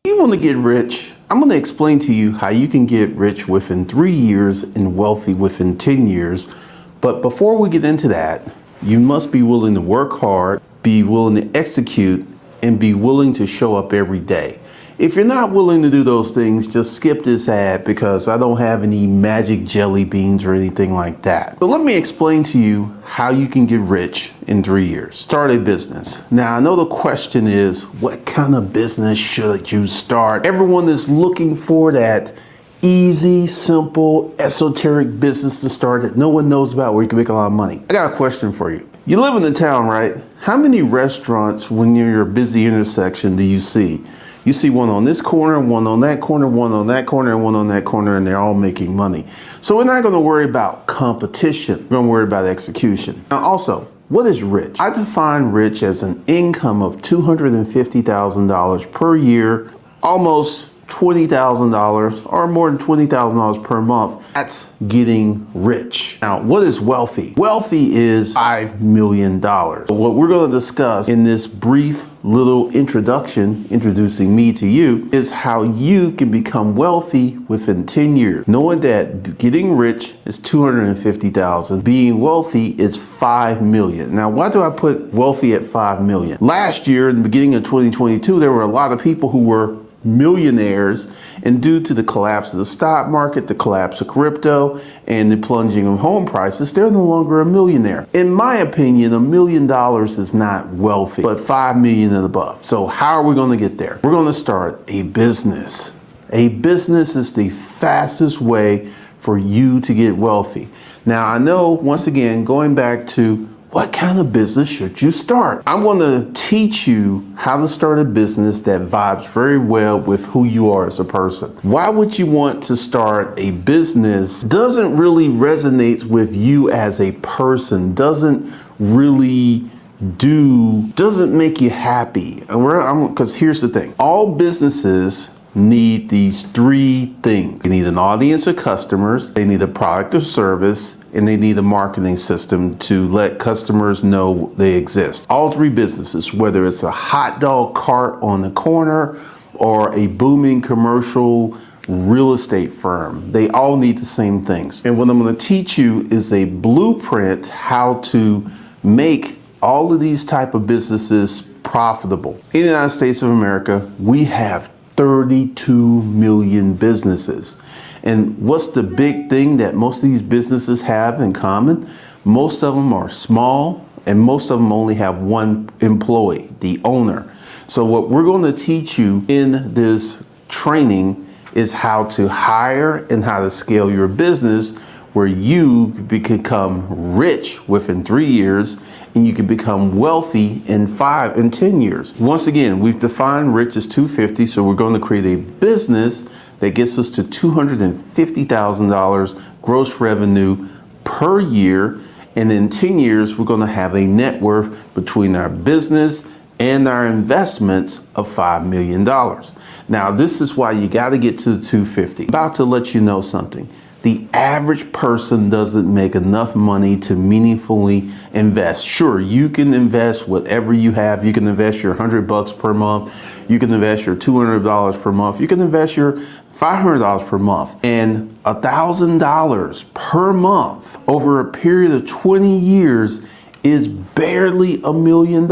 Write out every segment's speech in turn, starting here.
You want to get rich? I'm going to explain to you how you can get rich within 3 years and wealthy within 10 years. But before we get into that, you must be willing to work hard, be willing to execute, and be willing to show up every day. If you're not willing to do those things, just skip this ad because I don't have any magic jelly beans or anything like that. But let me explain to you how you can get rich in 3 years. Start a business. Now, I know the question is, what kind of business should you start? Everyone is looking for that easy, simple, esoteric business to start that no one knows about where you can make a lot of money. I got a question for you. You live in the town, right? How many restaurants when you're in your busy intersection do you see? You see one on this corner, one on that corner, one on that corner, and one on that corner, and they're all making money. So we're not going to worry about competition. We're going to worry about execution. Now also, what is rich? I define rich as an income of $250,000 per year, almost $20,000 or more than $20,000 per month. That's getting rich. Now, what is wealthy? Wealthy is $5 million. So what we're going to discuss in this brief little introduction, introducing me to you, is how you can become wealthy within 10 years. Knowing that getting rich is $250,000, being wealthy is $5 million. Now, why do I put wealthy at $5 million? Last year, in the beginning of 2022, there were a lot of people who were millionaires, and due to the collapse of the stock market, the collapse of crypto, and the plunging of home prices, they're no longer a millionaire. In my opinion, $1 million is not wealthy, but 5 million and above. So how are we going to get there? We're going to start a business. A business is the fastest way for you to get wealthy. Now, I know, once again, going back to what kind of business should you start? I'm going to teach you how to start a business that vibes very well with who you are as a person. Why would you want to start a business doesn't really resonate with you as a person, doesn't make you happy. Because here's the thing, all businesses need these three things. They need an audience of customers, they need a product or service, and they need a marketing system to let customers know they exist. All three businesses, whether it's a hot dog cart on the corner or a booming commercial real estate firm, they all need the same things. And what I'm going to teach you is a blueprint how to make all of these type of businesses profitable. In the United States of America, we have 32 million businesses. And what's the big thing that most of these businesses have in common? Most of them are small, and most of them only have one employee, the owner. So what we're going to teach you in this training is how to hire and how to scale your business where you can become rich within 3 years and you can become wealthy in 5 and 10 years. Once again, we've defined rich as 250, so we're going to create a business that gets us to $250,000 gross revenue per year. And in 10 years, we're going to have a net worth between our business and our investments of $5 million. Now, this is why you got to get to the 250. I'm about to let you know something. The average person doesn't make enough money to meaningfully invest. Sure, you can invest whatever you have. You can invest your $100 per month. You can invest your $200 per month. You can invest your $500 per month, and $1,000 per month over a period of 20 years is barely $1 million.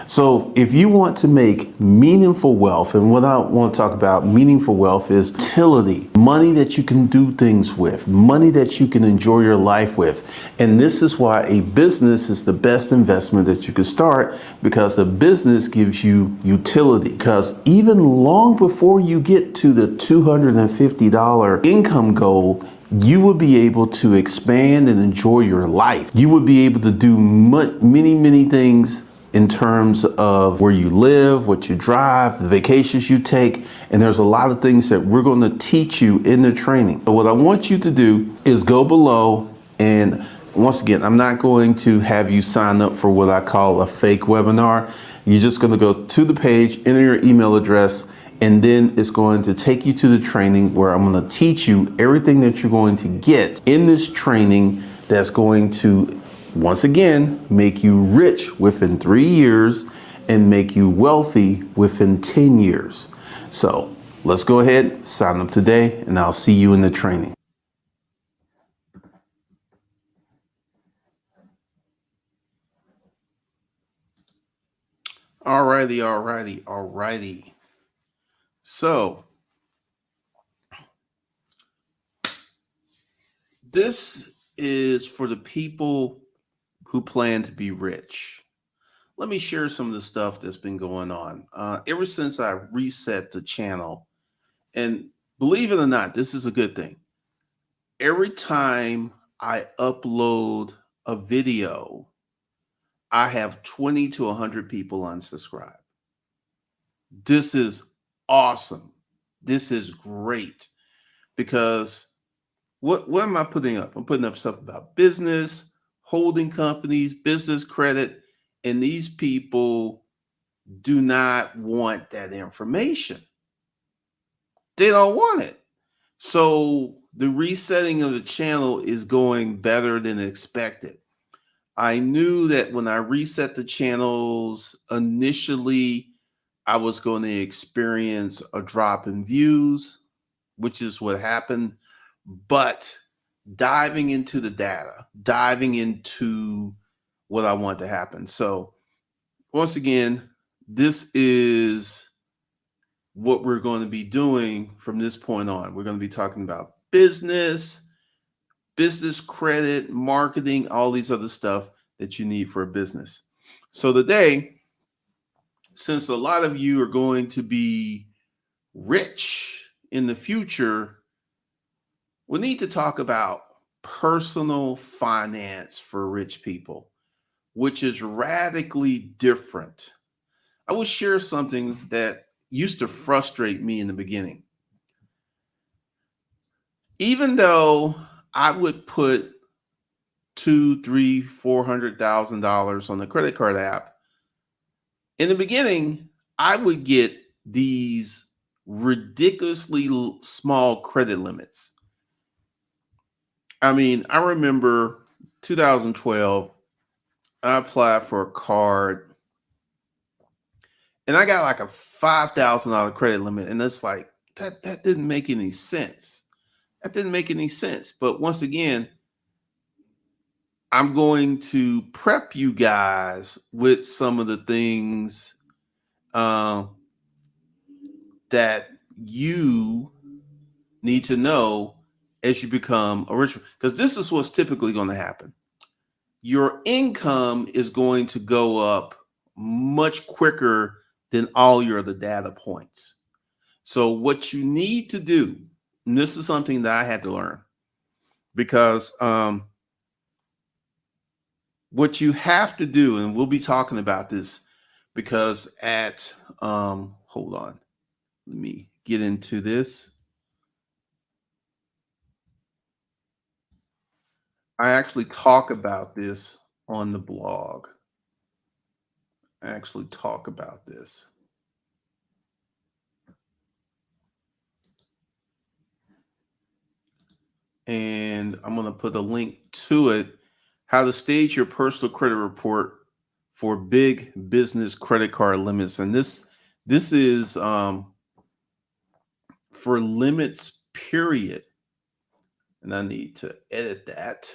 So if you want to make meaningful wealth, and what I want to talk about meaningful wealth is utility, money that you can do things with, money that you can enjoy your life with. And this is why a business is the best investment that you can start, because a business gives you utility. Because even long before you get to the $250 income goal, you will be able to expand and enjoy your life. You will be able to do many things in terms of where you live, what you drive, the vacations you take, and there's a lot of things that we're going to teach you in the training. So what I want you to do is go below, and once again, I'm not going to have you sign up for what I call a fake webinar. You're just going to go to the page, enter your email address, and then it's going to take you to the training where I'm going to teach you everything that you're going to get in this training that's going to, once again, make you rich within 3 years and make you wealthy within 10 years. So let's go ahead, sign up today, and I'll see you in the training. Alrighty. So this is for the people who plan to be rich. Let me share some of the stuff that's been going on. Ever since I reset the channel, and believe it or not, this is a good thing. Every time I upload a video, I have 20 to 100 people unsubscribe. This is awesome. This is great because what am I putting up? I'm putting up stuff about business, holding companies, business credit, and these people do not want that information. They don't want it. So the resetting of the channel is going better than expected. I knew that when I reset the channels initially, I was going to experience a drop in views, which is what happened. But diving into the data, diving into what I want to happen. So once again, this is what we're going to be doing from this point on. We're going to be talking about business credit, marketing, all these other stuff that you need for a business. So today, since a lot of you are going to be rich in the future, we need to talk about personal finance for rich people, which is radically different. I will share something that used to frustrate me in the beginning. Even though I would put $200,000, $300,000, $400,000 on the credit card app, in the beginning, I would get these ridiculously small credit limits. I mean, I remember 2012, I applied for a card and I got like a $5,000 credit limit. And it's like, that didn't make any sense. That didn't make any sense. But once again, I'm going to prep you guys with some of the things that you need to know as you become a rich, because this is what's typically going to happen. Your income is going to go up much quicker than all your other data points. So what you need to do, and this is something that I had to learn, because what you have to do, and we'll be talking about this, because at hold on, let me get into this. I actually talk about this on the blog. I actually talk about this. And I'm going to put a link to it, how to stage your personal credit report for big business credit card limits. And this is for limits, period. And I need to edit that.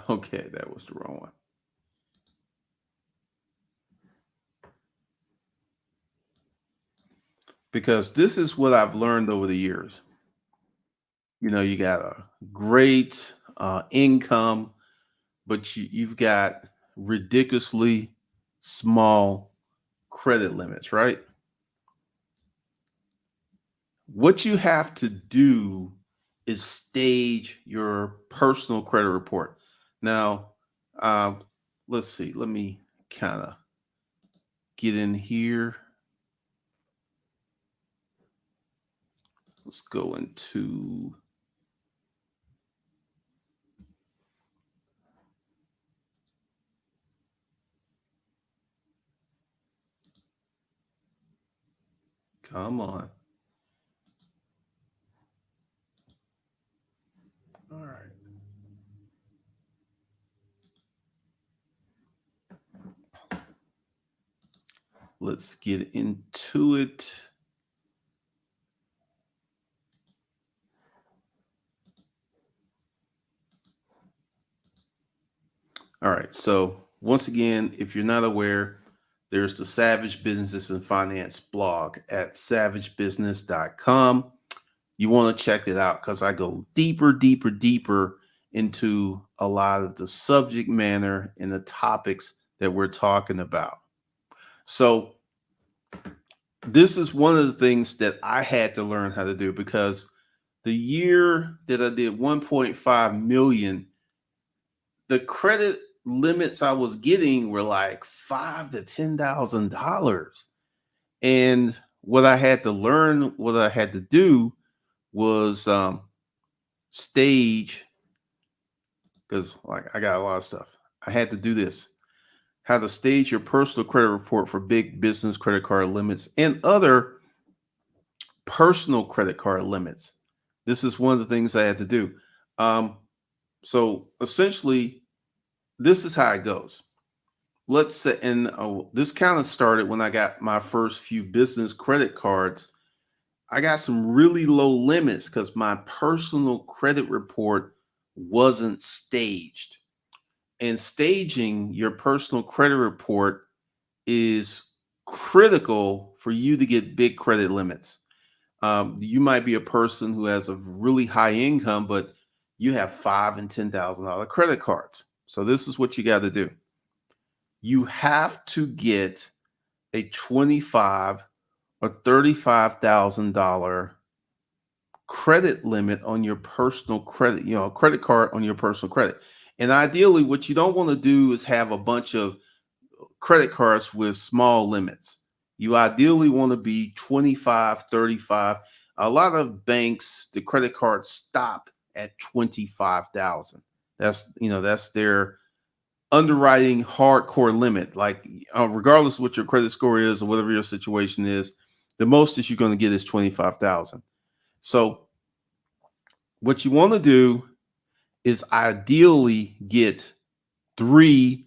Okay, that was the wrong one. Because this is what I've learned over the years. You know, you got a great income, but you've got ridiculously small credit limits, right? What you have to do is stage your personal credit report. Now, let's see. Let me kind of get in here. Let's go into. Come on. All right. let's get into it. All right. So once again, if you're not aware, there's the Savage Business and Finance blog at savagebusiness.com. You want to check it out because I go deeper, deeper, deeper into a lot of the subject matter and the topics that we're talking about. So this is one of the things that I had to learn how to do because the year that I did 1.5 million, the credit limits I was getting were like $5,000 to $10,000. And what I had to learn, what I had to do was stage, because like I got a lot of stuff. I had to do this. How to stage your personal credit report for big business credit card limits and other personal credit card limits. This is one of the things I had to do. Um, so essentially, this is how it goes. Let's say, and this kind of started when I got my first few business credit cards. I got some really low limits because my personal credit report wasn't staged. And staging your personal credit report is critical for you to get big credit limits. You might be a person who has a really high income, but you have $5,000 and $10,000 credit cards. So this is what you got to do. You have to get a 25 or $35,000 credit limit on your personal credit, credit card on your personal credit. And ideally, what you don't want to do is have a bunch of credit cards with small limits. You ideally want to be 25, 35. A lot of banks, the credit cards stop at 25,000. That's their underwriting hardcore limit. Like, regardless of what your credit score is or whatever your situation is, the most that you're going to get is 25,000. So what you want to do is ideally get 3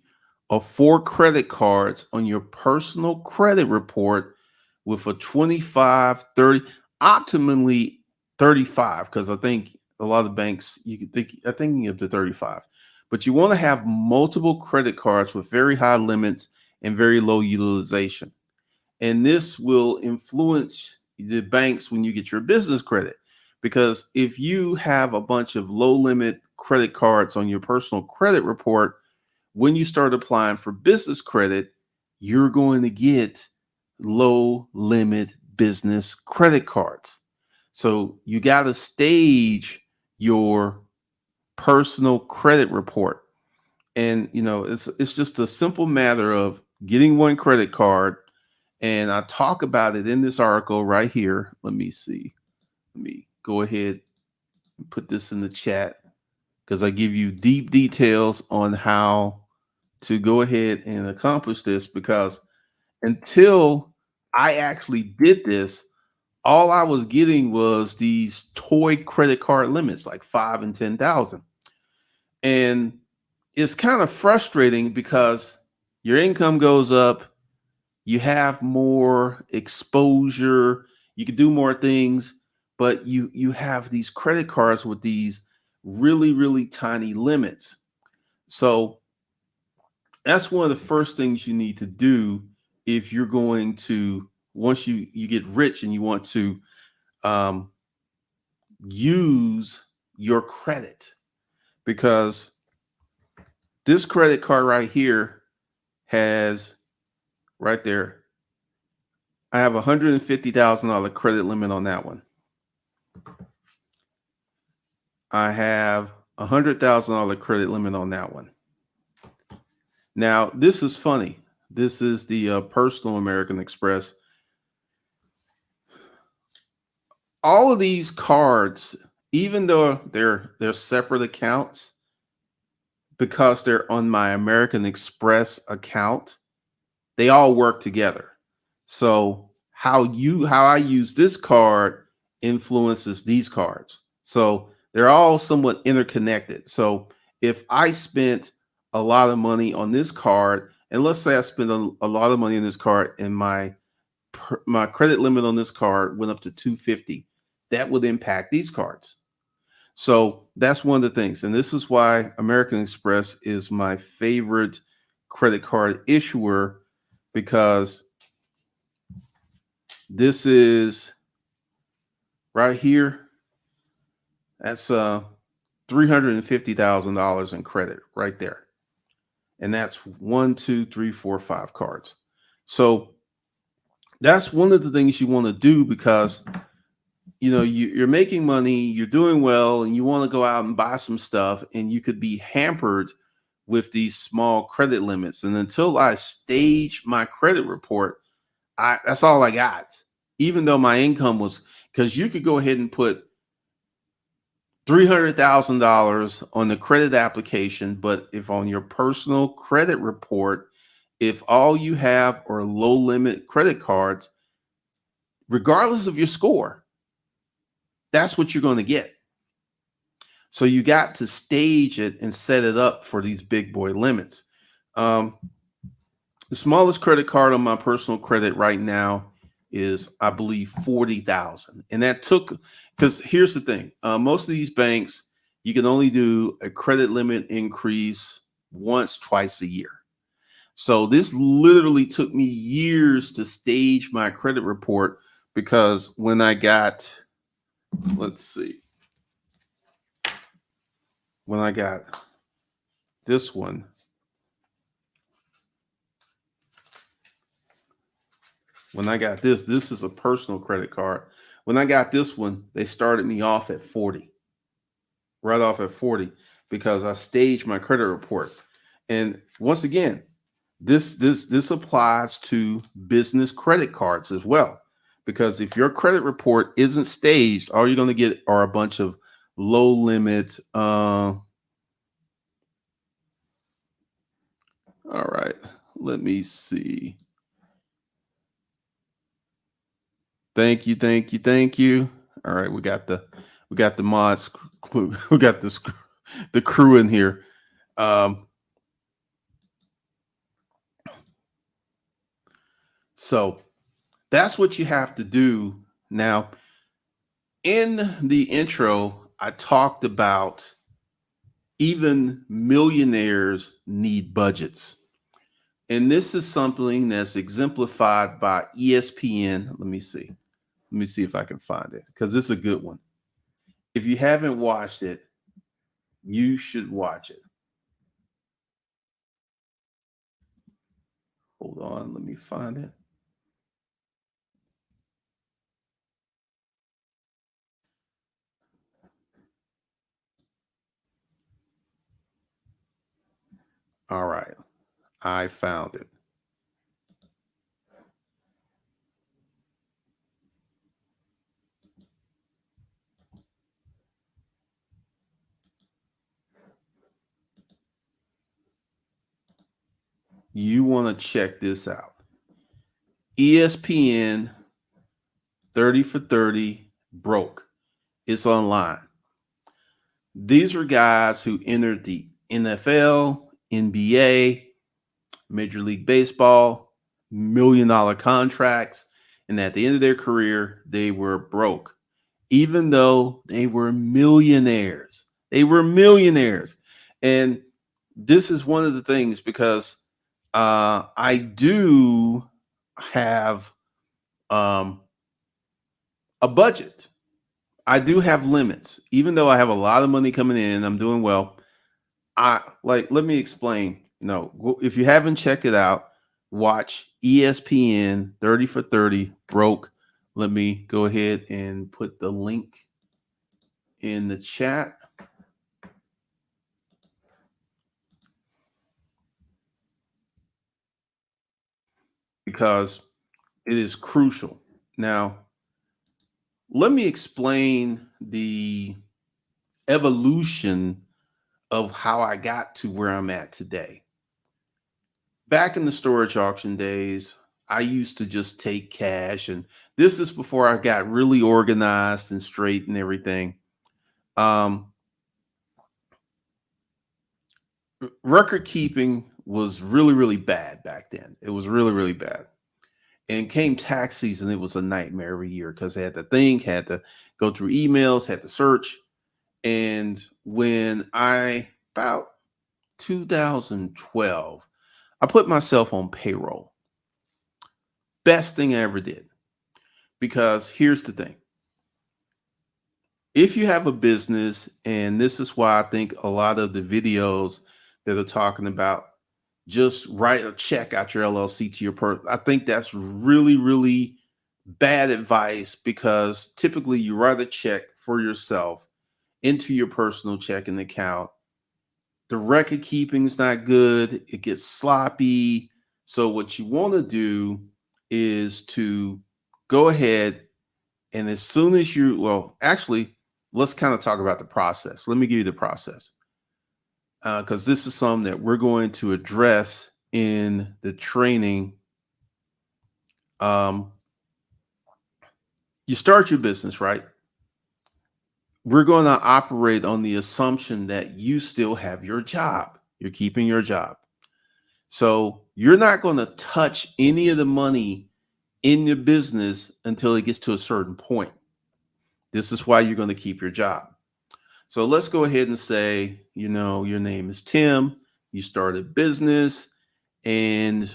or 4 credit cards on your personal credit report with a 25, 30, optimally 35, because I think a lot of banks you can think are thinking up to 35. But you want to have multiple credit cards with very high limits and very low utilization. And this will influence the banks when you get your business credit. Because if you have a bunch of low limit credit cards on your personal credit report, when you start applying for business credit, you're going to get low limit business credit cards. So you got to stage your personal credit report. And it's just a simple matter of getting one credit card. And I talk about it in this article right here. Let me see. Let me go ahead and put this in the chat because I give you deep details on how to go ahead and accomplish this, because until I actually did this, all I was getting was these toy credit card limits, like 5 and 10,000. And it's kind of frustrating because your income goes up, you have more exposure, you can do more things, but you have these credit cards with these really, really tiny limits. So that's one of the first things you need to do if you're going to, once you get rich and you want to um, use your credit, because this credit card right here has, right there, I have $150,000 credit limit on that one. I have $100,000 credit limit on that one. Now this is funny. This is the personal American Express. All of these cards, even though they're separate accounts, because they're on my American Express account, they all work together. So how I use this card influences these cards. So they're all somewhat interconnected. So if I spent a lot of money on this card And let's say I spend a lot of money on this card, and my credit limit on this card went up to 250. That would impact these cards. So that's one of the things. And this is why American Express is my favorite credit card issuer, because this is right here. That's $350,000 in credit right there. And that's one, two, three, four, five cards. So that's one of the things you want to do, because you're making money, you're doing well, and you want to go out and buy some stuff, and you could be hampered with these small credit limits. And until I stage my credit report, that's all I got. Even though my income was, because you could go ahead and put $300,000 on the credit application, but if on your personal credit report, if all you have are low limit credit cards, regardless of your score, that's what you're going to get. So you got to stage it and set it up for these big boy limits. The smallest credit card on my personal credit right now is, I believe, 40,000. And that took, because here's the thing. Most of these banks, you can only do a credit limit increase once, twice a year. So this literally took me years to stage my credit report, because when I got, let's see, when I got this one, this is a personal credit card. When I got this one, they started me off at 40, right off at 40, because I staged my credit report. And once again, this applies to business credit cards as well, because if your credit report isn't staged, all you're going to get are a bunch of low limit. All right, let me see. Thank you, thank you, thank you. All right, we got the mods, we got the crew in here. So that's what you have to do. Now, in the intro, I talked about even millionaires need budgets. And this is something that's exemplified by ESPN. Let me see. Let me see if I can find it, because this is a good one. If you haven't watched it, you should watch it. Hold on, let me find it. All right, I found it. You want to check this out. ESPN 30 for 30 broke. It's online. These are guys who entered the NFL, NBA, Major League Baseball, $1 million contracts. And at the end of their career, they were broke, even though they were millionaires. They were millionaires. And this is one of the things, because I do have a budget. I do have limits, even though I have a lot of money coming in. I'm doing well. Let me explain. No, if you haven't checked it out, watch ESPN 30 for 30 broke. Let me go ahead and put the link in the chat, because it is crucial. Now, let me explain the evolution of how I got to where I'm at today. Back in the storage auction days, I used to just take cash, and this is before I got really organized and straight and everything. Record keeping was really, really bad back then. It was really, really bad. And came tax season, it was a nightmare every year because they had to think, had to go through emails, had to search. And when about 2012, I put myself on payroll. Best thing I ever did. Because here's the thing. If you have a business, and this is why I think a lot of the videos that are talking about just write a check out your LLC to your person, I think that's really, really bad advice because typically you write a check for yourself into your personal checking account. The record keeping is not good, it gets sloppy. So, what you want to do is to go ahead and as soon as well, actually, let's kind of talk about the process. Let me give you the process because this is something that we're going to address in the training. Um, you start your business, right? We're going to operate on the assumption that you still have your job. You're keeping your job. So you're not going to touch any of the money in your business until it gets to a certain point. This is why you're going to keep your job. So let's go ahead and say, your name is Tim, you started business and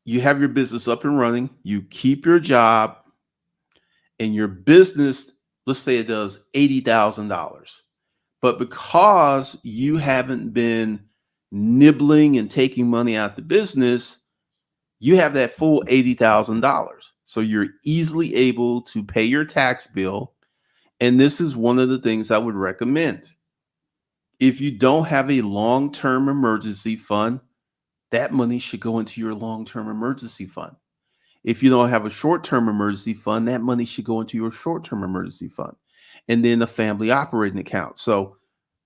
you have your business up and running, you keep your job and your business, let's say it does $80,000. But because you haven't been nibbling and taking money out the business, you have that full $80,000. So you're easily able to pay your tax bill. And this is one of the things I would recommend. If you don't have a long-term emergency fund, that money should go into your long-term emergency fund. If you don't have a short-term emergency fund, that money should go into your short-term emergency fund. And then a family operating account. So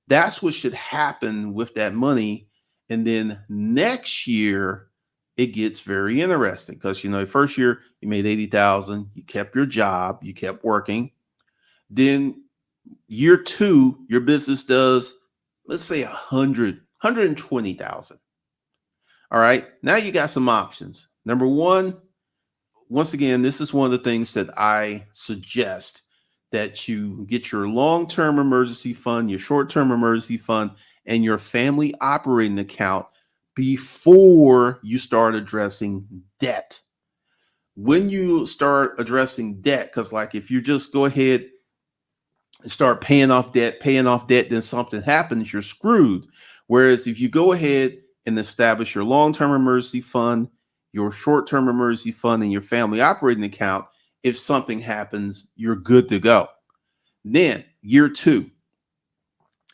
that's what should happen with that money. And then next year, it gets very interesting because, the first year you made 80,000, you kept your job, you kept working. Then year two, your business does, let's say 120,000. All right. Now you got some options. Number one, once again, this is one of the things that I suggest that you get your long-term emergency fund, your short-term emergency fund, and your family operating account before you start addressing debt. When you start addressing debt, because like if you just go ahead and start paying off debt, then something happens, you're screwed. Whereas if you go ahead and establish your long-term emergency fund, your short-term emergency fund, and your family operating account, if something happens, you're good to go. Then year two,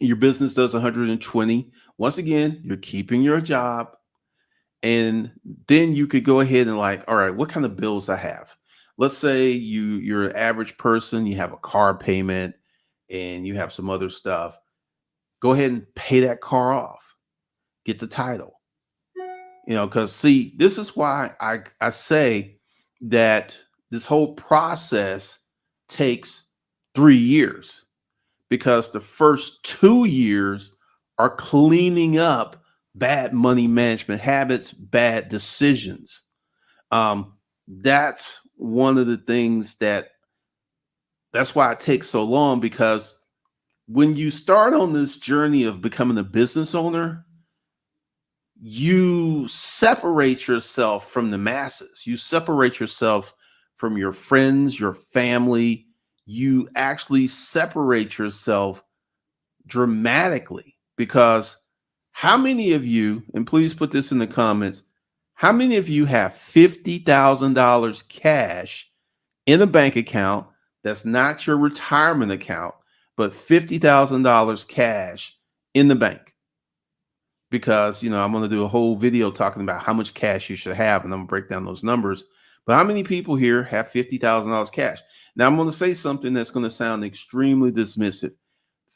your business does 120. Once again, you're keeping your job. And then you could go ahead and all right, what kind of bills I have? Let's say you're an average person, you have a car payment and you have some other stuff. Go ahead and pay that car off. Get the title. Because see, this is why I say that this whole process takes 3 years because the first 2 years are cleaning up bad money management habits, bad decisions. That's one of the things that's why it takes so long, because when you start on this journey of becoming a business owner, you separate yourself from the masses. You separate yourself from your friends, your family. You actually separate yourself dramatically because how many of you, and please put this in the comments, how many of you have $50,000 cash in a bank account that's not your retirement account, but $50,000 cash in the bank? Because, I'm going to do a whole video talking about how much cash you should have, and I'm going to break down those numbers. But how many people here have $50,000 cash? Now, I'm going to say something that's going to sound extremely dismissive.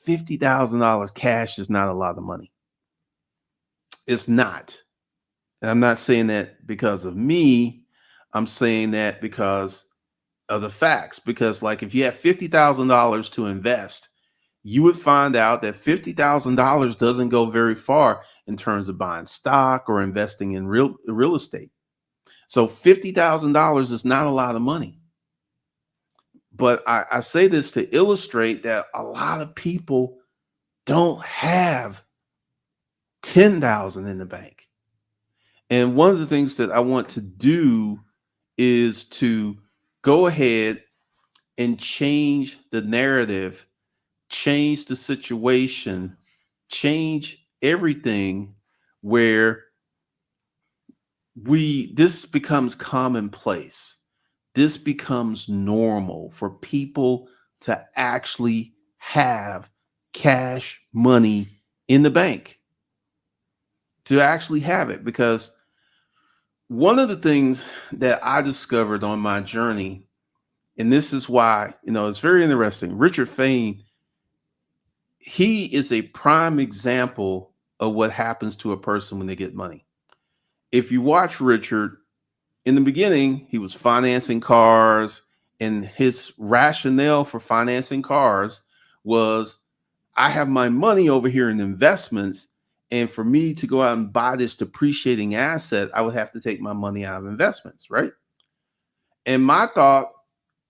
$50,000 cash is not a lot of money. It's not. And I'm not saying that because of me. I'm saying that because of the facts. Because if you have $50,000 to invest, you would find out that $50,000 doesn't go very far in terms of buying stock or investing in real estate. So $50,000 is not a lot of money. But I say this to illustrate that a lot of people don't have 10,000 in the bank. And one of the things that I want to do is to go ahead and change the narrative, change the situation, change everything where this becomes commonplace. This becomes normal for people to actually have cash money in the bank, to actually have it. Because one of the things that I discovered on my journey, and this is why, it's very interesting. Richard Fain, he is a prime example of what happens to a person when they get money. If you watch Richard, in the beginning, he was financing cars, and his rationale for financing cars was, I have my money over here in investments, and for me to go out and buy this depreciating asset, I would have to take my money out of investments, right? And my thought,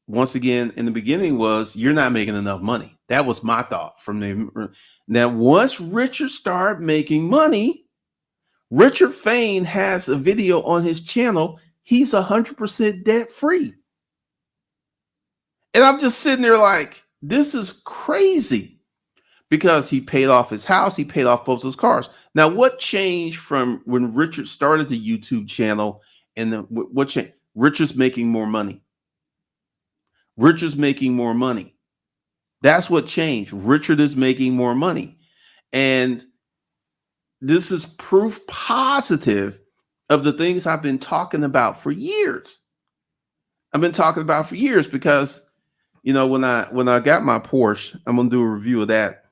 once again, in the beginning was, you're not making enough money. That was my thought from the. Now, once Richard started making money, Richard Fain has a video on his channel. He's 100% debt free. And I'm just sitting there like, this is crazy, because he paid off his house. He paid off both his cars. Now, what changed from when Richard started the YouTube channel and what changed? Richard's making more money. Richard's making more money. That's what changed. Richard is making more money. And this is proof positive of the things I've been talking about for years. I've been talking about for years because, when I got my Porsche, I'm going to do a review of that.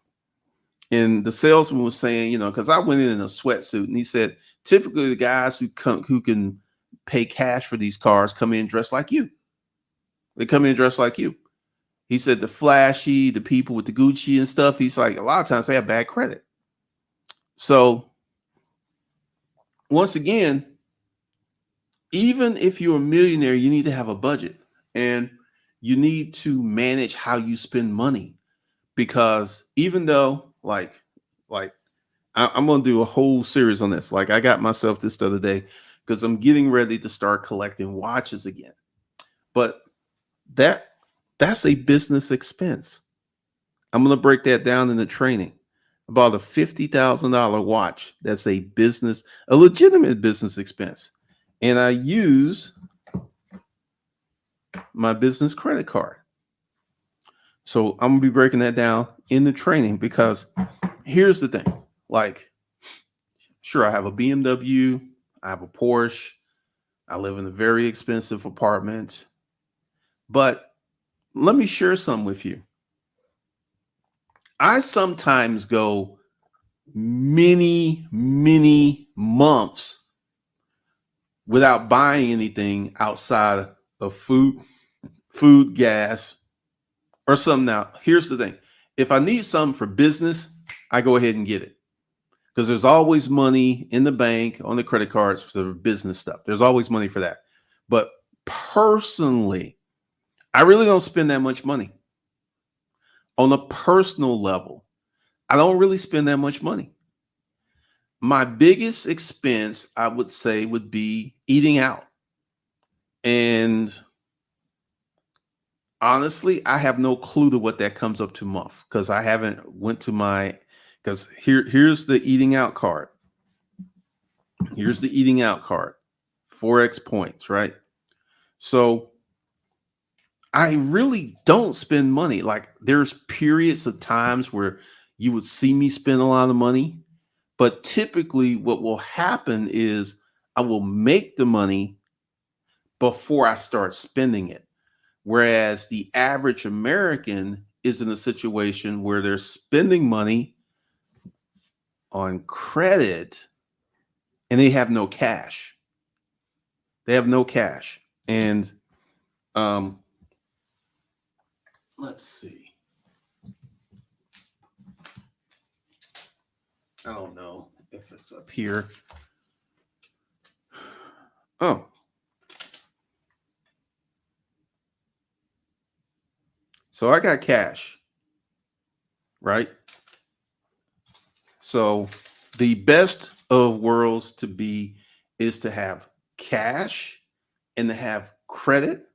And the salesman was saying, because I went in a sweatsuit, and he said, typically the guys who can pay cash for these cars come in dressed like you. They come in dressed like you. He said the flashy, the people with the Gucci and stuff, he's like, a lot of times they have bad credit. So once again, even if you're a millionaire, you need to have a budget, and you need to manage how you spend money. Because even though I'm going to do a whole series on this. Like, I got myself this the other day because I'm getting ready to start collecting watches again. But that's a business expense. I'm going to break that down in the training. About a $50,000 watch. That's a legitimate business expense. And I use my business credit card. So I'm going to be breaking that down in the training, because here's the thing. Like, sure, I have a BMW, I have a Porsche, I live in a very expensive apartment. But let me share some with you. I sometimes go many, many months without buying anything outside of food, gas, or something. Now, here's the thing. If I need something for business, I go ahead and get it, because there's always money in the bank on the credit cards for business stuff. There's always money for that. But personally, I really don't spend that much money. On a personal level, I don't really spend that much money. My biggest expense, I would say, would be eating out. And honestly, I have no clue to what that comes up to month, because I haven't went to because here's the eating out card. Here's the eating out card. 4x points, right? So I really don't spend money. Like, there's periods of times where you would see me spend a lot of money, but typically what will happen is I will make the money before I start spending it. Whereas the average American is in a situation where they're spending money on credit and they have no cash. They have no cash. And let's see. I don't know. if it's up here. Oh, so I got cash, right? So the best of worlds to be is to have cash and to have credit.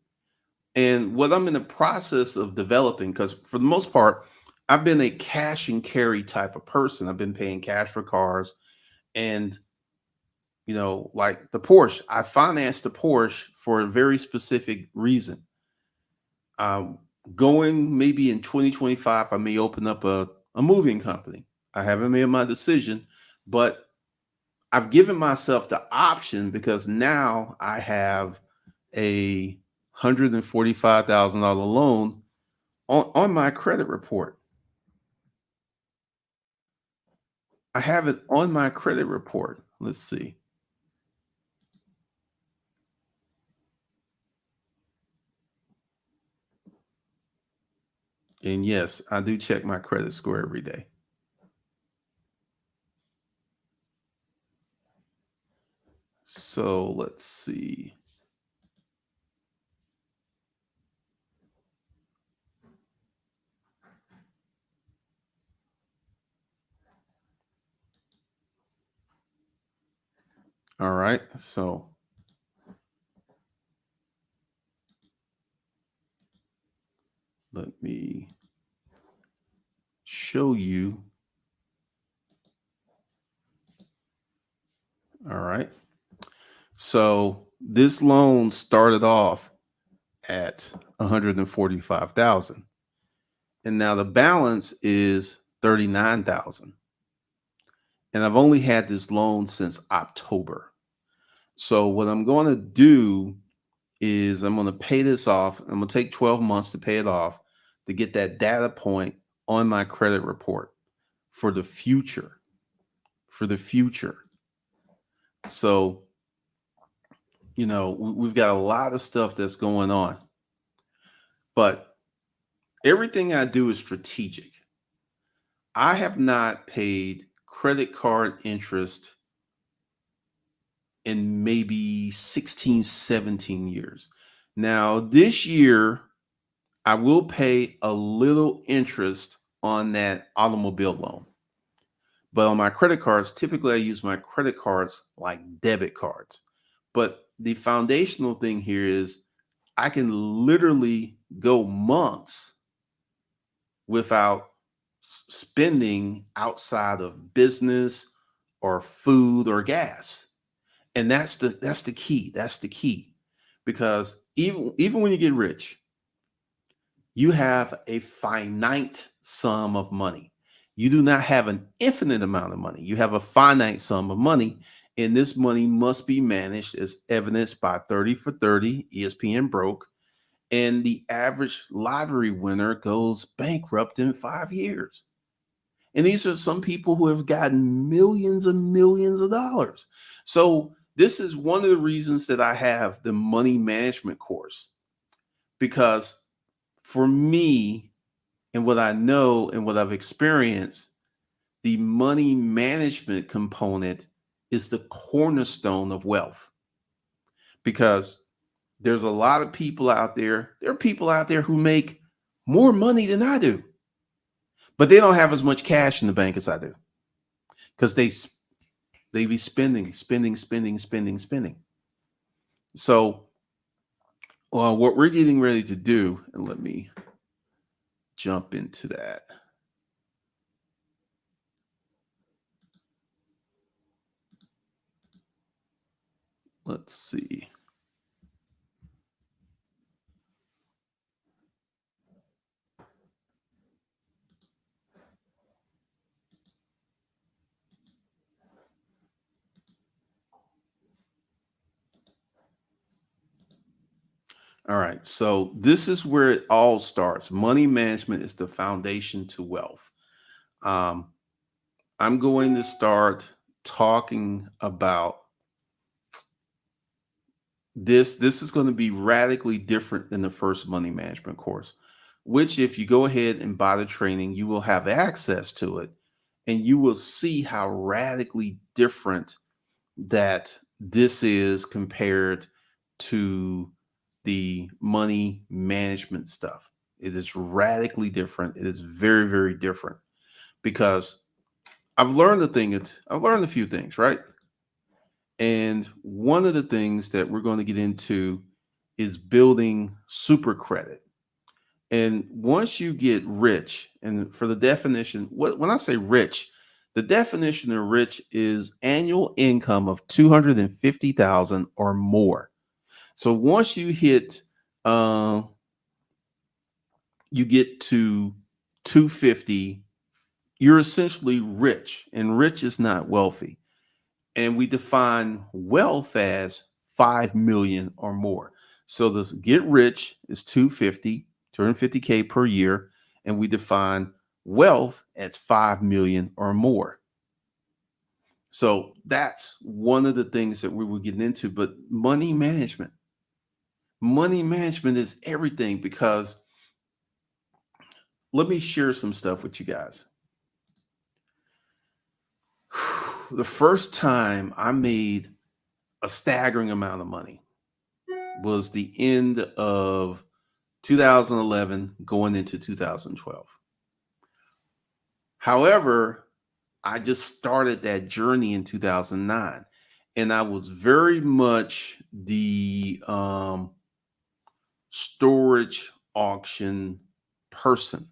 And what I'm in the process of developing, because for the most part, I've been a cash and carry type of person. I've been paying cash for cars. And, like the Porsche, I financed the Porsche for a very specific reason. Um, Going maybe in 2025, I may open up a moving company. I haven't made my decision, but I've given myself the option because now I have a $145,000 loan on my credit report. I have it on my credit report. Let's see. And yes, I do check my credit score every day. So let's see. All right. So let me show you. All right. So this loan started off at 145,000, and now the balance is 39,000. And I've only had this loan since October. So what I'm going to do is I'm going to pay this off. I'm going to take 12 months to pay it off to get that data point on my credit report for the future. For the future. So, we've got a lot of stuff that's going on, but everything I do is strategic. I have not paid credit card interest in maybe 16, 17 years. Now, this year, I will pay a little interest on that automobile loan. But on my credit cards, typically I use my credit cards like debit cards. But the foundational thing here is I can literally go months without spending outside of business or food or gas. And that's the key. That's the key. Because even when you get rich, you have a finite sum of money. You do not have an infinite amount of money. You have a finite sum of money, and this money must be managed as evidenced by 30 for 30, ESPN broke, and the average lottery winner goes bankrupt in 5 years. And these are some people who have gotten millions and millions of dollars. So this is one of the reasons that I have the money management course, because for me and what I know and what I've experienced, the money management component is the cornerstone of wealth, because there's a lot of people out there. There are people out there who make more money than I do, but they don't have as much cash in the bank as I do, because they be spending, spending, spending, spending, spending. So, what we're getting ready to do, and let me jump into that. Let's see. All right. So this is where it all starts. Money management is the foundation to wealth. Um, I'm going to start talking about this. This is going to be radically different than the first money management course, which, if you go ahead and buy the training, you will have access to it. and you will see how radically different that this is compared to the money management stuff. It is radically different. It is very, very different because I've learned a few things, right? And one of the things that we're going to get into is building super credit. And once you get rich, and for the definition, when I say rich, the definition of rich is annual income of 250,000 or more. So once you hit, uh, you get to 250, you're essentially rich, and rich is not wealthy. And we define wealth as 5 million or more. So this get rich is 250K per year, and we define wealth as 5 million or more. So that's one of the things that we were getting into. But money management is everything, because let me share some stuff with you guys. The first time I made a staggering amount of money was the end of 2011 going into 2012. However, I just started that journey in 2009, and I was very much the storage auction person.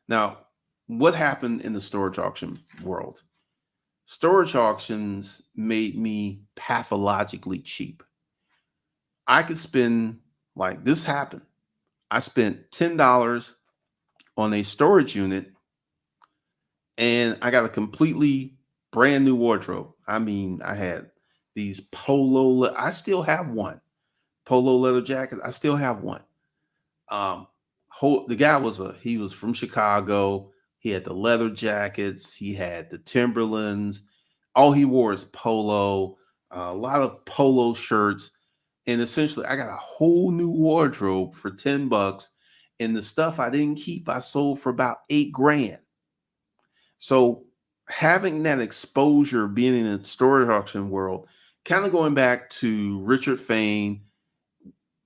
Now, what happened in the storage auction world? Storage auctions made me pathologically cheap. I could spend, like this happened. I spent $10 on a storage unit, and I got a completely brand new wardrobe. I mean, I had these I still have one polo leather jacket. I still have one. Um, the guy he was from Chicago. He had the leather jackets. He had the Timberlands. All he wore is polo. A lot of polo shirts, and essentially, I got a whole new wardrobe for $10. And the stuff I didn't keep, I sold for about 8 grand. So having that exposure, being in the storage auction world, kind of going back to Richard Fain,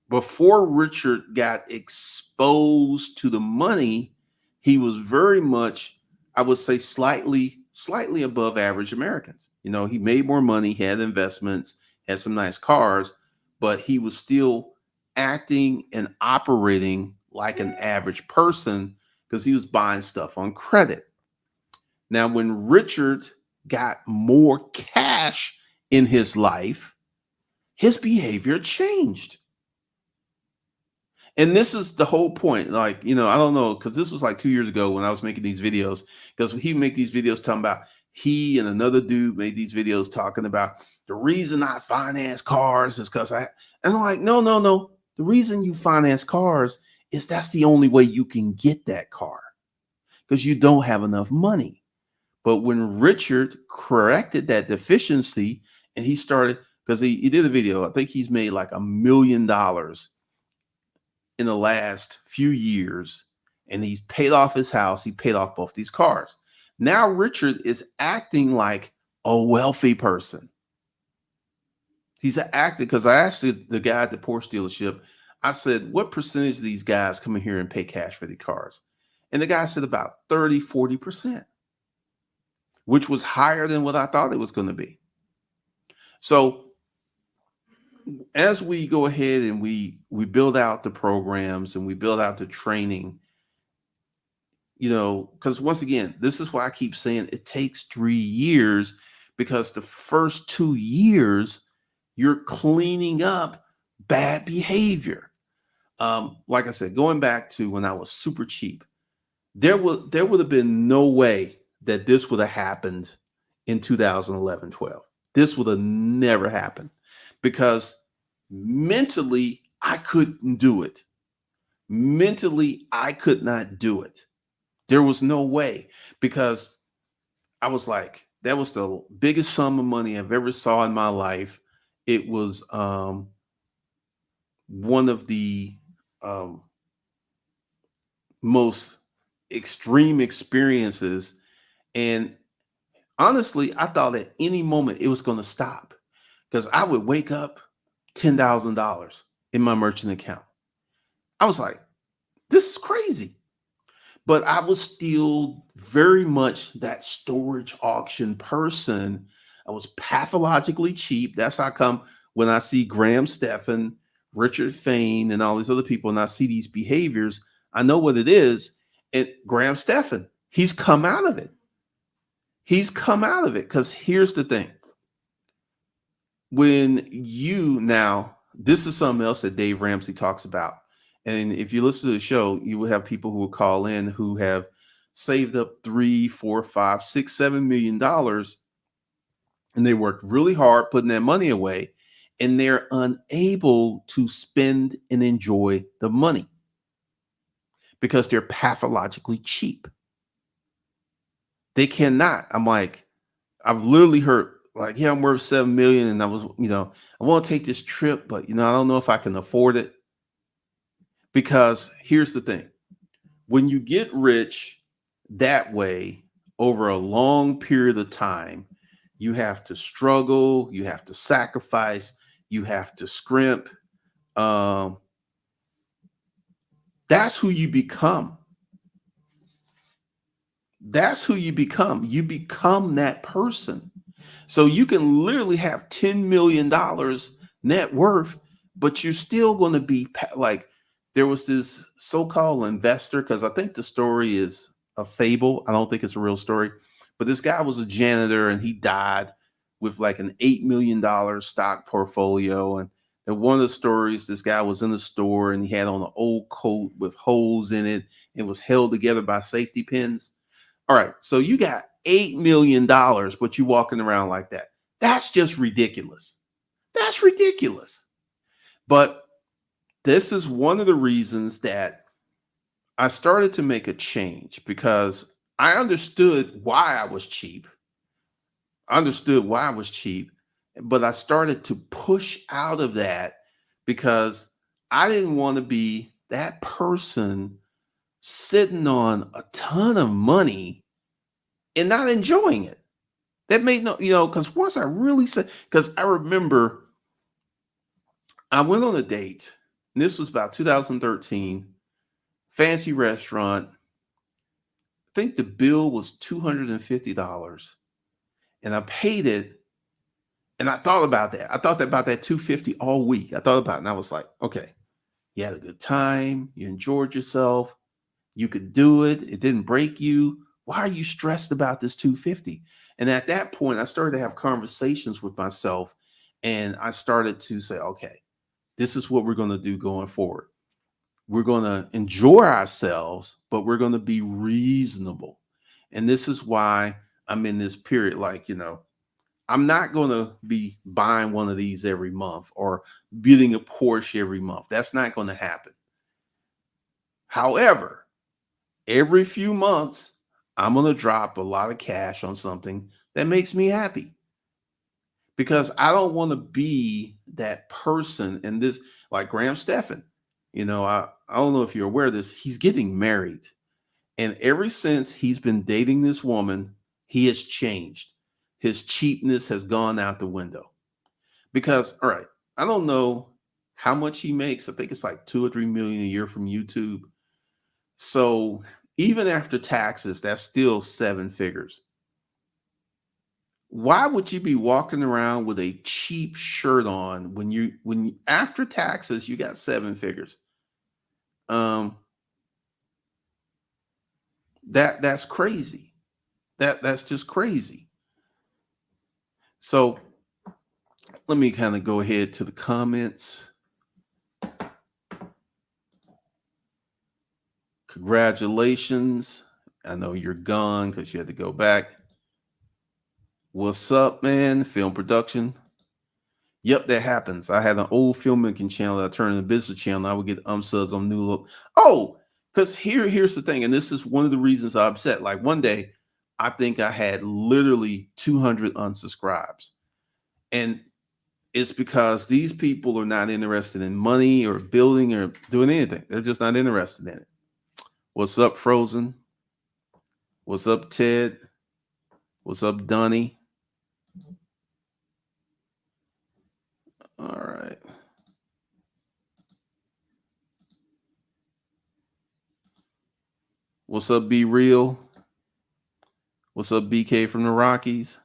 before Richard got exposed to the money, he was very much, I would say, slightly above average Americans. You know, he made more money, had investments, had some nice cars, but he was still acting and operating like an average person because he was buying stuff on credit. Now, when Richard got more cash in his life, his behavior changed. And this is the whole point. Like, you know, I don't know, because this was like 2 years ago when I was making these videos, because he make these videos talking about, he and another dude made these videos talking about the reason I finance cars is because and I'm like, no, no, no. The reason you finance cars is that's the only way you can get that car, because you don't have enough money. But when Richard corrected that deficiency, and he started, because he did a video, I think he's made like $1 million in the last few years, and he's paid off his house. He paid off both these cars. Now Richard is acting like a wealthy person. He's acting, because I asked the guy at the Porsche dealership, I said, what percentage of these guys come in here and pay cash for the cars? And the guy said about 30-40%, which was higher than what I thought it was going to be. So as we go ahead and we build out the programs and we build out the training, you know, because once again, this is why I keep saying it takes 3 years, because the first 2 years you're cleaning up bad behavior. Like I said, going back to when I was super cheap, there would have been no way that this would have happened in 2011-12. This would have never happened, because mentally I couldn't do it. Mentally, I could not do it. There was no way, because I was like, that was the biggest sum of money I've ever saw in my life. It was one of the um, most extreme experiences. And Honestly, I thought at any moment it was going to stop because I would wake up $10,000 in my merchant account. I was like, this is crazy. But I was still very much that storage auction person. I was pathologically cheap. That's how come when I see Graham Stephan, Richard Fain, and all these other people, and I see these behaviors, I know what it is. And Graham Stephan, he's come out of it. He's come out of it because here's the thing. When you now, this is something else that Dave Ramsey talks about. And if you listen to the show, you will have people who will call in who have saved up 3, 4, 5, 6, $7 million, and they worked really hard putting that money away, and they're unable to spend and enjoy the money because they're pathologically cheap. They cannot. I'm like, I've literally heard like, yeah, I'm worth 7 million, and I was, I want to take this trip, but I don't know if I can afford it. Because here's the thing. When you get rich that way over a long period of time, you have to struggle, you have to sacrifice, you have to scrimp. Um, that's who you become. That's who you become. You become that person. So you can literally have $10 million net worth, but you're still going to be like, there was this so-called investor, because I think the story is a fable. I don't think it's a real story, but this guy was a janitor and he died with like an $8 million stock portfolio. And one of the stories, this guy was in the store and he had on an old coat with holes in it. It was held together by safety pins. All right, so you got $8 million, but you walking around like that. That's just ridiculous. That's ridiculous. But this is one of the reasons that I started to make a change, because I understood why I was cheap. I understood why I was cheap, but I started to push out of that because I didn't want to be that person sitting on a ton of money and not enjoying it. That made no, because once I really said, because I remember I went on a date, and this was about 2013, fancy restaurant. I think the bill was $250, and I paid it. And I thought about that. I thought about that 250 all week. I thought about it, and I was like, okay, you had a good time, you enjoyed yourself, you could do it, it didn't break you. Why are you stressed about this 250? And at that point, I started to have conversations with myself, and I started to say, okay, this is what we're going to do going forward. We're going to enjoy ourselves, but we're going to be reasonable. And this is why I'm in this period. Like, I'm not going to be buying one of these every month or getting a Porsche every month. That's not going to happen. However, every few months, I'm going to drop a lot of cash on something that makes me happy, because I don't want to be that person. And this, like Graham Stephan, I don't know if you're aware of this, he's getting married. And ever since he's been dating this woman, he has changed. His cheapness has gone out the window. Because, all right, I don't know how much he makes. I think it's like 2 or 3 million a year from YouTube. So even after taxes, that's still 7 figures. Why would you be walking around with a cheap shirt on when after taxes you got 7 figures? Um, that's crazy. That's just crazy. So let me kind of go ahead to the comments. Congratulations. I know you're gone because you had to go back. What's up, man? Film production. Yep, that happens. I had an old filmmaking channel that I turned into a business channel. I would get subs on new look. Oh, because here's the thing, and this is one of the reasons I'm upset. Like one day, I think I had literally 200 unsubscribes. And it's because these people are not interested in money or building or doing anything. They're just not interested in it. What's up, Frozen? What's up, Ted? What's up, Dunny? All right. What's up, Be Real? What's up, BK from the Rockies?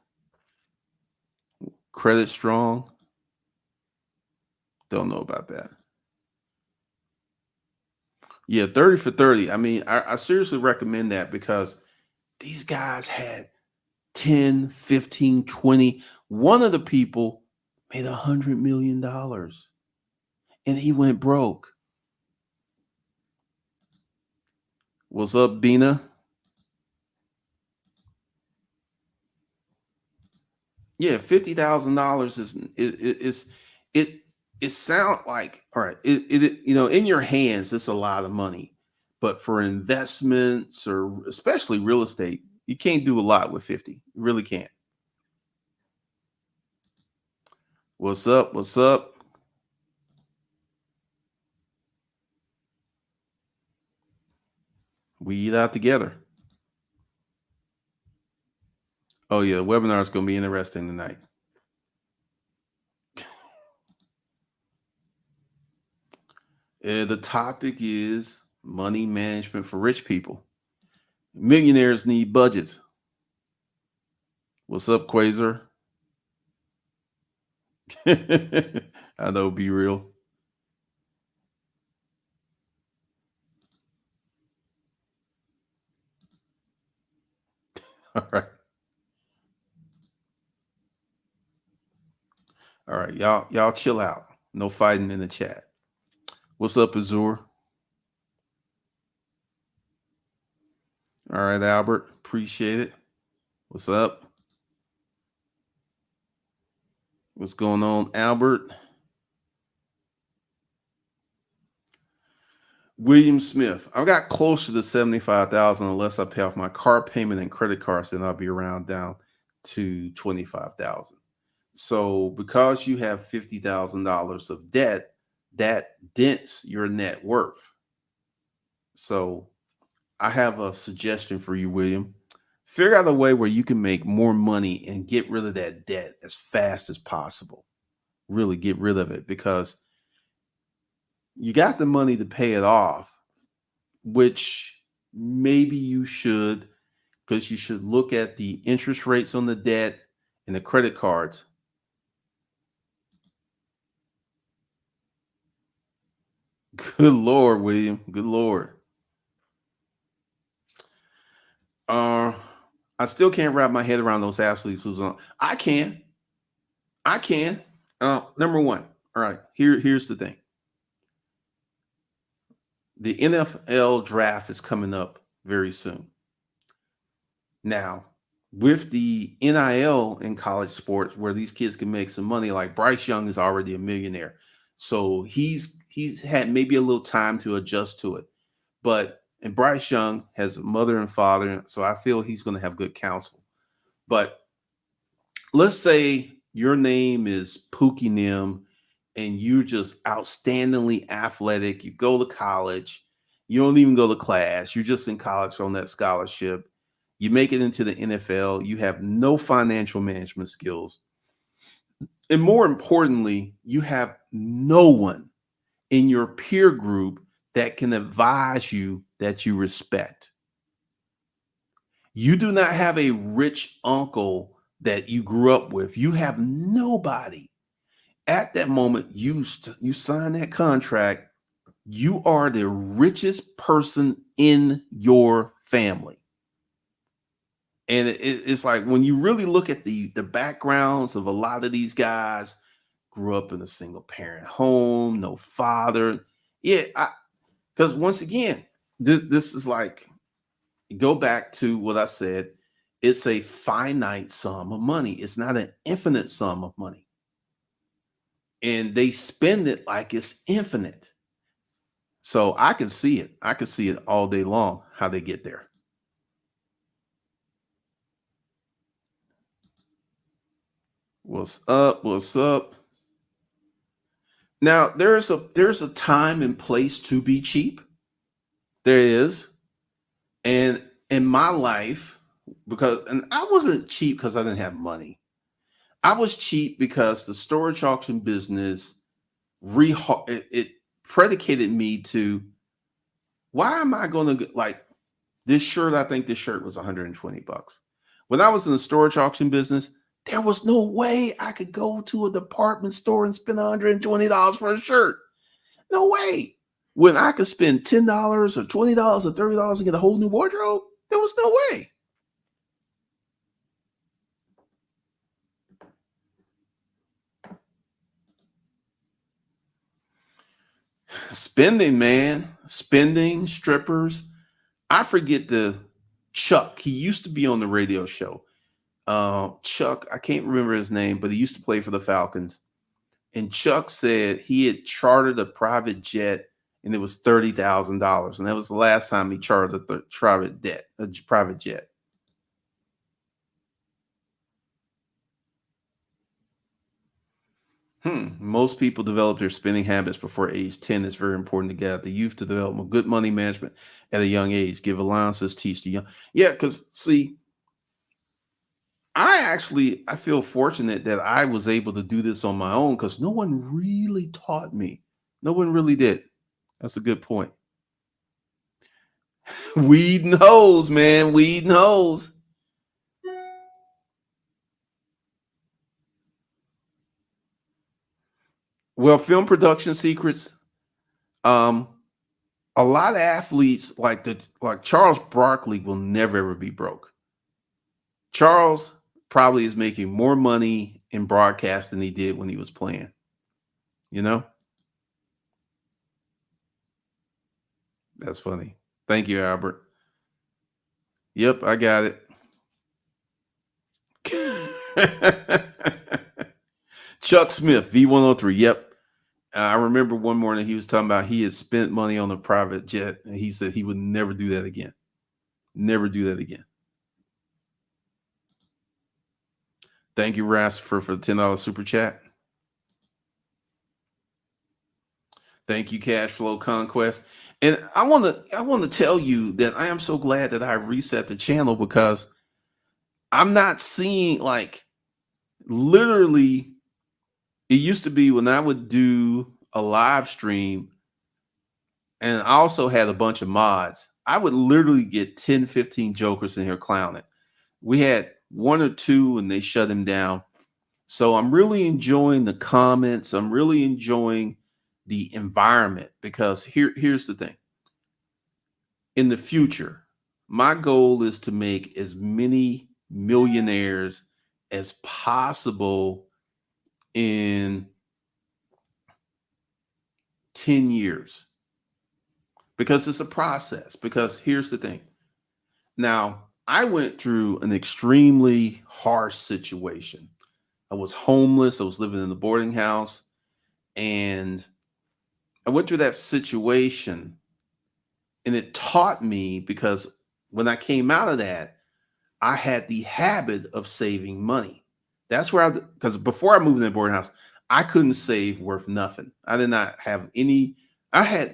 Credit Strong? Don't know about that. Yeah, 30 for 30. I mean, I seriously recommend that because these guys had 10, 15, 20. One of the people made $100 million and he went broke. What's up, Bina? Yeah, $50,000 is it it sound like all right. In your hands, it's a lot of money, but for investments or especially real estate, you can't do a lot with 50. You really can't. What's up? What's up? We eat out together. Oh yeah, the webinar is going to be interesting tonight. The topic is money management for rich people. Millionaires need budgets. What's up, Quasar? I know, be real. All right. All right. Y'all chill out. No fighting in the chat. What's up, Azur? All right, Albert. Appreciate it. What's up? What's going on, Albert? William Smith. I got closer to 75,000 unless I pay off my car payment and credit cards, then I'll be around down to 25,000. So because you have $50,000 of debt, that dents your net worth. So I have a suggestion for you, William. Figure out a way where you can make more money and get rid of that debt as fast as possible. Really get rid of it because you got the money to pay it off, which maybe you should, because you should look at the interest rates on the debt and the credit cards. Good Lord, William. Good Lord. Uh, I still can't wrap my head around those athletes who's on. I can. I can. Number one. All right. Here's the thing. The NFL draft is coming up very soon. Now, with the NIL in college sports, where these kids can make some money, like Bryce Young is already a millionaire, so he's had maybe a little time to adjust to it. But and Bryce Young has a mother and father, so I feel he's going to have good counsel. But let's say your name is Pookie Nim and you're just outstandingly athletic. You go to college, you don't even go to class, you're just in college on that scholarship. You make it into the NFL, you have no financial management skills. And more importantly, you have no one in your peer group that can advise you that you respect. You do not have a rich uncle that you grew up with. You have nobody. At that moment, you sign that contract. You are the richest person in your family. And it's like when you really look at the backgrounds of a lot of these guys, grew up in a single parent home, no father. Yeah, because once again, this is like go back to what I said. It's a finite sum of money. It's not an infinite sum of money. And they spend it like it's infinite. So I can see it. I can see it all day long how they get there. What's up? What's up? Now there's a time and place to be cheap. There is. And in my life, because, and I wasn't cheap because I didn't have money. I was cheap because the storage auction business it predicated me to, why am I going to like this shirt? I think this shirt was $120. When I was in the storage auction business, there was no way I could go to a department store and spend $120 for a shirt. No way. When I could spend $10 or $20 or $30 and get a whole new wardrobe, there was no way. Spending, man, spending, strippers. I forget the Chuck. He used to be on the radio show. Chuck, I can't remember his name, but he used to play for the Falcons. And Chuck said he had chartered a private jet and it was $30,000. And that was the last time he chartered a private jet. Most people develop their spending habits before age 10. It's very important to get out the youth to develop good money management at a young age. Give allowances, teach the young. Yeah, because see, I feel fortunate that I was able to do this on my own because no one really taught me. No one really did. That's a good point. Weed knows, man. Weed knows. Well, film production secrets. Um, a lot of athletes like Charles Barkley will never ever be broke. Charles probably is making more money in broadcast than he did when he was playing. You know, that's funny. Thank you, Albert. Yep, I got it. Chuck Smith, V103. Yep. I remember one morning he was talking about he had spent money on a private jet and he said he would never do that again. Never do that again. Thank you, Rasper, for the $10 super chat. Thank you, Cash Flow Conquest. And I want to tell you that I am so glad that I reset the channel because I'm not seeing like literally it used to be when I would do a live stream and I also had a bunch of mods, I would literally get 10, 15 jokers in here clowning. We had one or two and they shut him down. So I'm really enjoying the comments. I'm really enjoying the environment because here's the thing. In the future, my goal is to make as many millionaires as possible in 10 years because it's a process. Because here's the thing. Now, I went through an extremely harsh situation. I was homeless. I was living in the boarding house. And I went through that situation and it taught me because when I came out of that, I had the habit of saving money. That's where because before I moved in the boarding house, I couldn't save worth nothing. I did not have any. I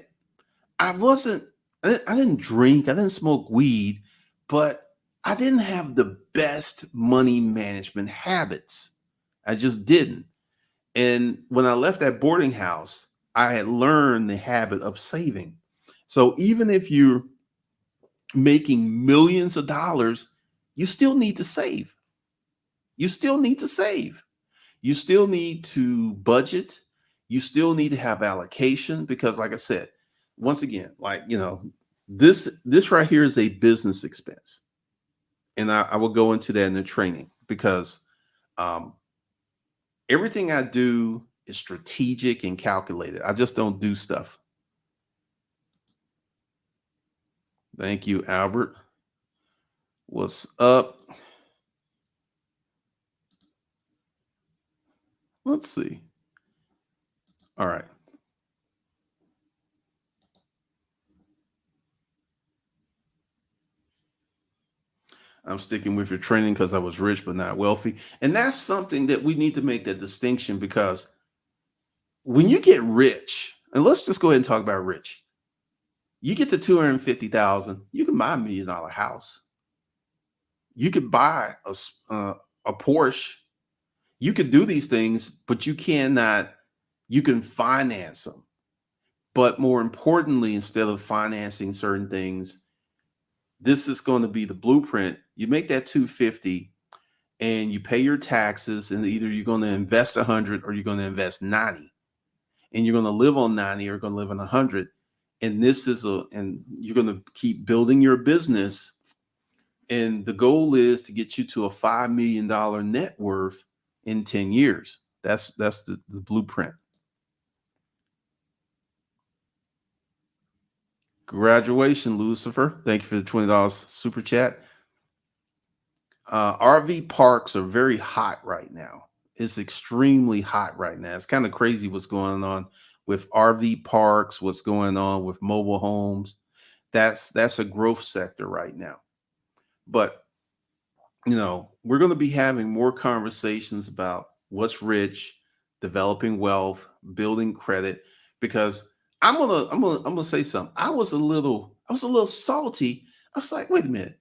wasn't, I didn't drink, I didn't smoke weed, but I didn't have the best money management habits. I just didn't. And when I left that boarding house, I had learned the habit of saving. So even if you're making millions of dollars, you still need to save. You still need to save. You still need to budget. You still need to have allocation because, like I said, once again, this right here is a business expense, and I will go into that in the training because um, everything I do is strategic and calculated. I just don't do stuff. Thank you, Albert. What's up? Let's see. All right. I'm sticking with your training because I was rich but not wealthy. And that's something that we need to make that distinction because when you get rich, and let's just go ahead and talk about rich. You get to 250,000, you can buy $1 million house. You could buy a Porsche. You could do these things, but you cannot. You can finance them, but more importantly, instead of financing certain things, this is going to be the blueprint. You make that 250 and you pay your taxes, and either you're going to invest 100 or you're going to invest 90, and you're going to live on 90 or you're going to live on 100. And you're going to keep building your business. And the goal is to get you to a $5 million net worth in 10 years. That's the blueprint. Graduation, Lucifer. Thank you for the $20 super chat. RV parks are very hot right now. It's extremely hot right now. It's kind of crazy what's going on with RV parks, what's going on with mobile homes. That's a growth sector right now. But we're going to be having more conversations about what's rich, developing wealth, building credit, because I'm gonna say something. I was a little salty. I was like, wait a minute.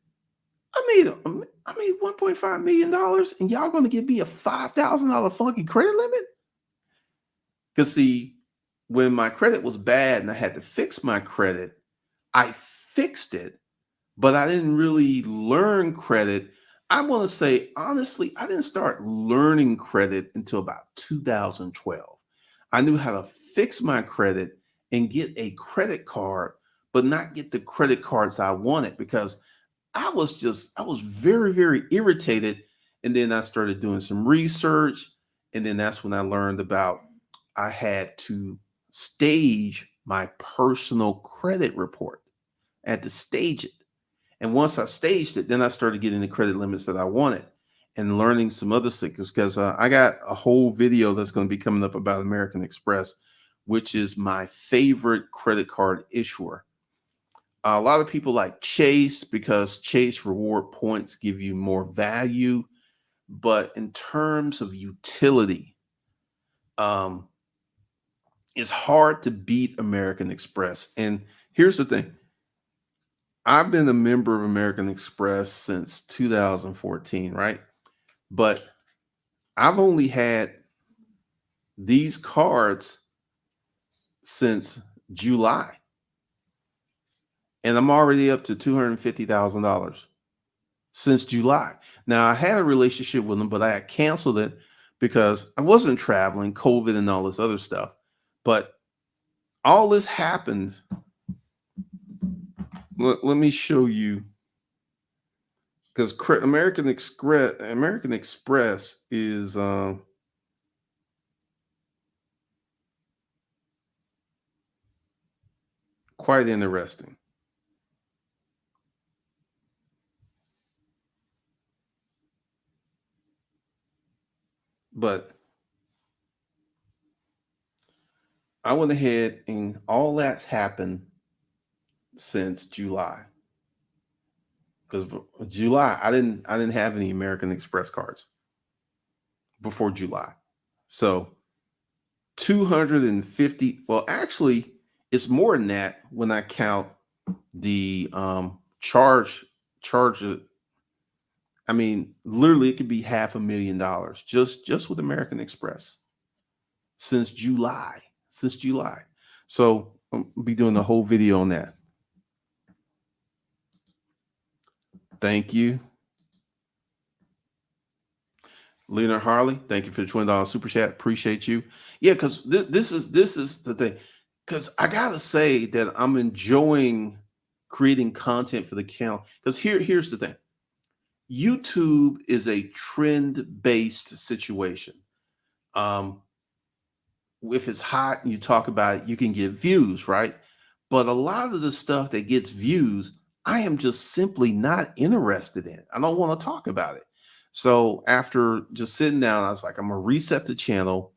I made $1.5 million, and y'all gonna give me a $5,000 funky credit limit? Because see, when my credit was bad and I had to fix my credit, I fixed it, but I didn't really learn credit. I want to say honestly, I didn't start learning credit until about 2012. I knew how to fix my credit and get a credit card, but not get the credit cards I wanted, because I was very, very irritated. And then I started doing some research. And then that's when I learned about I had to stage my personal credit report. I had to stage it. And once I staged it, then I started getting the credit limits that I wanted and learning some other things, because I got a whole video that's going to be coming up about American Express, which is my favorite credit card issuer. A lot of people like Chase because Chase reward points give you more value, but in terms of utility, um, it's hard to beat American Express. And here's the thing: I've been a member of American Express since 2014, right? But I've only had these cards since July, and I'm already up to $250,000 since July. Now, I had a relationship with them, but I had canceled it because I wasn't traveling, COVID, and all this other stuff. But all this happened. Let me show you, because American Express is quite interesting. But I went ahead and all that's happened since July. Because July, I didn't have any American Express cards before July. So 250, well, actually, it's more than that when I count the charge. I mean, literally, it could be $500,000 just with American Express since July. Since July. So I'll be doing a whole video on that. Thank you. Leonard Harley, thank you for the $20 super chat. Appreciate you. Yeah, because this is the thing. Because I gotta say that I'm enjoying creating content for the channel. Because here's the thing: YouTube is a trend-based situation. Um, if it's hot and you talk about it, you can get views, right? But a lot of the stuff that gets views, I am just simply not interested in. I don't want to talk about it. So after just sitting down, I was like, I'm gonna reset the channel,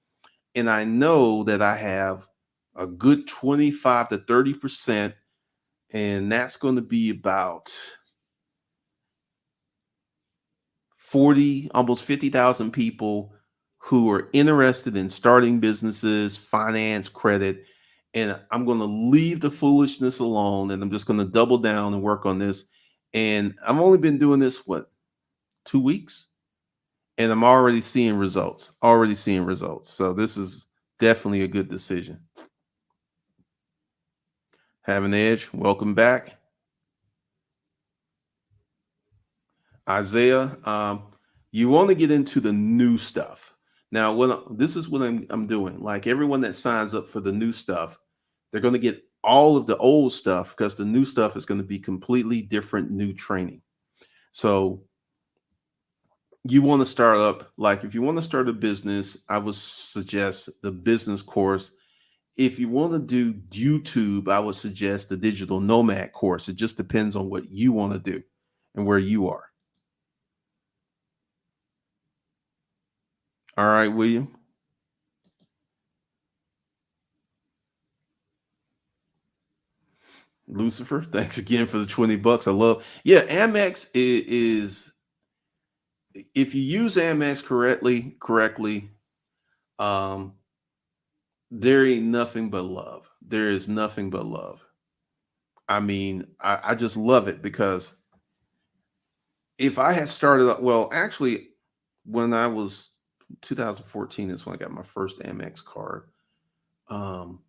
and I know that I have a good 25 to 30%, and that's going to be about 40, almost 50,000 people who are interested in starting businesses, finance, credit. And I'm going to leave the foolishness alone, and I'm just going to double down and work on this. And I've only been doing this, what? 2 weeks, and I'm already seeing results. Already seeing results. So this is definitely a good decision. Have an edge. Welcome back, Isaiah. You want to get into the new stuff. Now, this is what I'm doing. Like everyone that signs up for the new stuff, they're going to get all of the old stuff because the new stuff is going to be completely different new training. So you want to start up, like if you want to start a business, I would suggest the business course. If you want to do YouTube, I would suggest the digital nomad course. It just depends on what you want to do and where you are. All right, William. Lucifer, thanks again for the $20. I love, yeah, Amex is if you use Amex correctly, um, there ain't nothing but love. There is nothing but love. I mean, I just love it because if I had started up, well, actually, when I was 2014 is when I got my first Amex card. Um,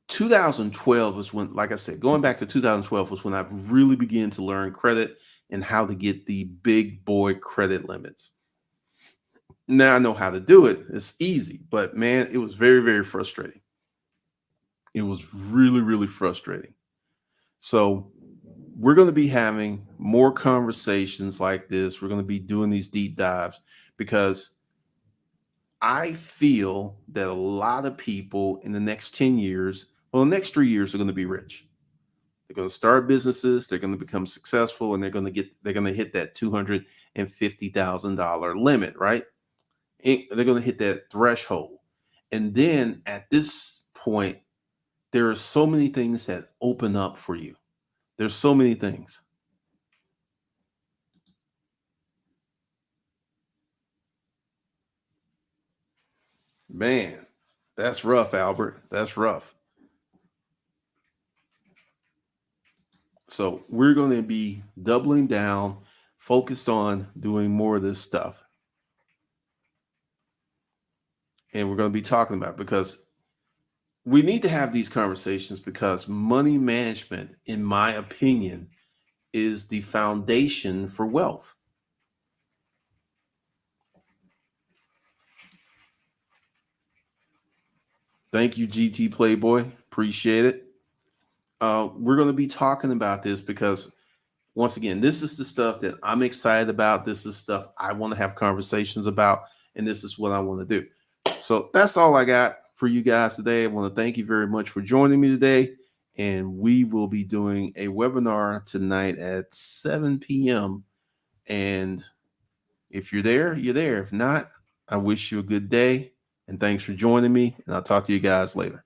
2012 was when, like I said, going back to 2012 was when I really began to learn credit and how to get the big boy credit limits. Now I know how to do it. It's easy, but man, it was very, very frustrating. It was really, really frustrating. So we're going to be having more conversations like this. We're going to be doing these deep dives because I feel that a lot of people in the next 10 years, well, the next 3 years are going to be rich. They're going to start businesses, they're going to become successful, and they're going to hit that $250,000 limit, right? They're going to hit that threshold. And then at this point, there are so many things that open up for you. There's so many things. Man, that's rough, Albert. That's rough. So we're going to be doubling down, focused on doing more of this stuff. And we're going to be talking about it because we need to have these conversations because money management, in my opinion, is the foundation for wealth. Thank you, GT Playboy. Appreciate it. We're going to be talking about this because, once again, this is the stuff that I'm excited about. This is stuff I want to have conversations about, and this is what I want to do. So that's all I got for you guys today. I want to thank you very much for joining me today. And we will be doing a webinar tonight at 7 p.m. And if you're there, you're there. If not, I wish you a good day. And thanks for joining me. And I'll talk to you guys later.